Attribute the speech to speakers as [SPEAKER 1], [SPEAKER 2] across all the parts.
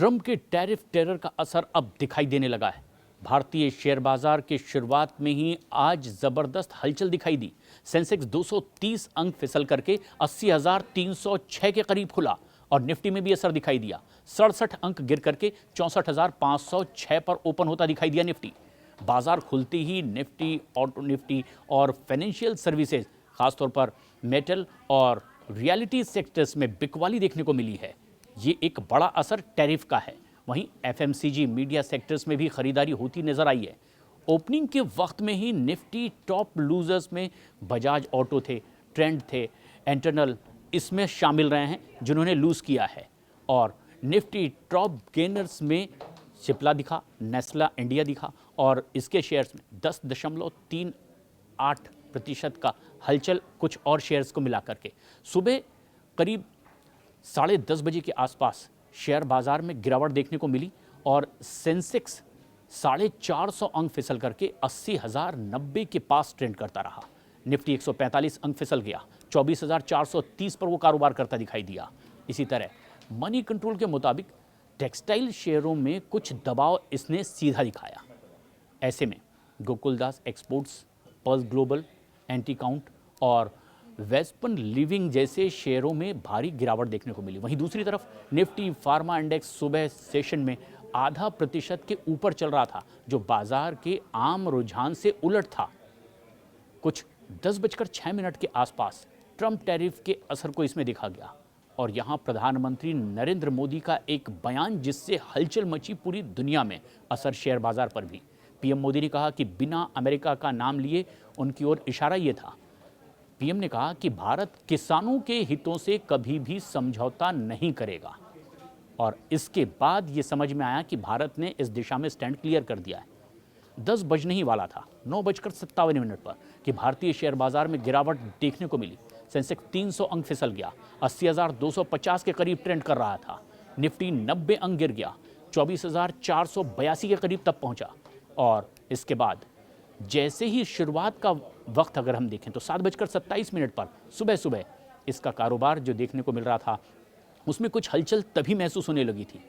[SPEAKER 1] Trump के tariff terror का असर अब दिखाई देने लगा है। भारतीय शेयर बाजार की शुरुआत में ही आज जबरदस्त हलचल दिखाई दी। सेंसेक्स 230 अंक फिसल करके 80,306 के करीब खुला और निफ्टी में भी असर दिखाई दिया। 67 अंक गिर करके 64,506 पर ओपन होता दिखाई दिया निफ्टी। बाजार खुलते ही निफ्टी, ऑटो निफ्टी और फाइनेंशियल सर्विसेज, खासतौर पर मेटल और रियलिटी सेक्टर्स में बिकवाली देखने को मिली है। ये एक बड़ा असर टैरिफ का है। वहीं एफएमसीजी, मीडिया सेक्टर्स में भी खरीदारी होती नजर आई है। ओपनिंग के वक्त में ही निफ्टी टॉप लूजर्स में बजाज ऑटो थे, ट्रेंड थे, इंटरनल इसमें शामिल रहे हैं जिन्होंने लूज किया है। और निफ्टी टॉप गेनर्स में सिप्ला दिखा, नेस्ला इंडिया दिखा और इसके शेयर्स में 10.38% का हलचल कुछ और शेयर्स को मिला करके। सुबह करीब 10:30 बजे के आसपास शेयर बाजार में गिरावट देखने को मिली और सेंसेक्स 450 अंक फिसल करके 80,090 के पास ट्रेंड करता रहा। निफ्टी 145 अंक फिसल गया, 24,430 पर वो कारोबार करता दिखाई दिया। इसी तरह मनी कंट्रोल के मुताबिक टेक्सटाइल शेयरों में कुछ दबाव इसने सीधा दिखाया। ऐसे में Gokuldas exports, pulse global, anti count और वेस्टर्न लिविंग जैसे शेयरों में भारी गिरावट देखने को मिली। वहीं दूसरी तरफ निफ्टी फार्मा इंडेक्स सुबह सेशन में 0.5% के ऊपर चल रहा था, जो बाजार के आम रुझान से उलट था। कुछ 10:06 के आसपास ट्रंप टैरिफ के असर को इसमें देखा गया और यहाँ प्रधानमंत्री नरेंद्र मोदी का एक बयान जिससे हलचल मची पूरी दुनिया में, असर शेयर बाजार पर भी। पीएम मोदी ने कहा कि बिना अमेरिका का नाम लिए उनकी ओर इशारा ये था। पीएम ने कहा कि भारत किसानों के हितों से कभी भी समझौता नहीं करेगा और इसके बाद ये समझ में आया कि भारत ने इस दिशा में स्टैंड क्लियर कर दिया है। 10 बजने ही वाला था, 9:57 पर कि भारतीय शेयर बाजार में गिरावट देखने को मिली। सेंसेक्स 300 अंक फिसल गया, 80,250 के करीब ट्रेंड कर रहा था। निफ्टी 90 अंक गिर गया, 24,482 के करीब तक पहुंचा। और इसके बाद जैसे ही शुरुआत का वक्त अगर हम देखें तो 7:27 पर सुबह इसका कारोबार जो देखने को मिल रहा था उसमें कुछ हलचल तभी महसूस होने लगी थी।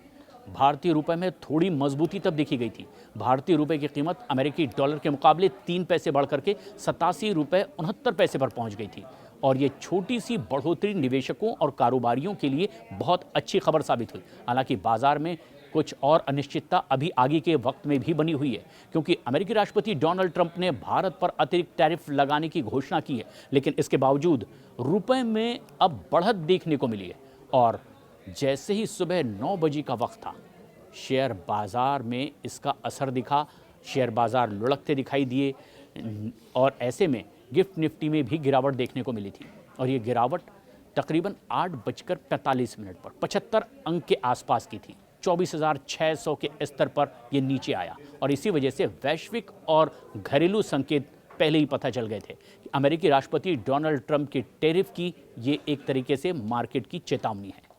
[SPEAKER 1] भारतीय रुपए में थोड़ी मजबूती तब देखी गई थी। भारतीय रुपए की कीमत अमेरिकी डॉलर के मुकाबले 3 पैसे बढ़ करके 87 रुपये 69 पैसे पर पहुंच गई थी और ये छोटी सी बढ़ोतरी निवेशकों और कारोबारियों के लिए बहुत अच्छी खबर साबित हुई। हालांकि बाजार में कुछ और अनिश्चितता अभी आगे के वक्त में भी बनी हुई है, क्योंकि अमेरिकी राष्ट्रपति डोनाल्ड ट्रंप ने भारत पर अतिरिक्त टैरिफ लगाने की घोषणा की है, लेकिन इसके बावजूद रुपए में अब बढ़त देखने को मिली है। और जैसे ही सुबह 9 बजे का वक्त था, शेयर बाजार में इसका असर दिखा, शेयर बाजार लुढ़कते दिखाई दिए और ऐसे में गिफ्ट निफ्टी में भी गिरावट देखने को मिली थी और ये गिरावट तकरीबन 8:45 पर 75 अंक के आसपास की थी। 24,600 के स्तर पर यह नीचे आया और इसी वजह से वैश्विक और घरेलू संकेत पहले ही पता चल गए थे कि अमेरिकी राष्ट्रपति डोनाल्ड ट्रंप के टैरिफ की ये एक तरीके से मार्केट की चेतावनी है।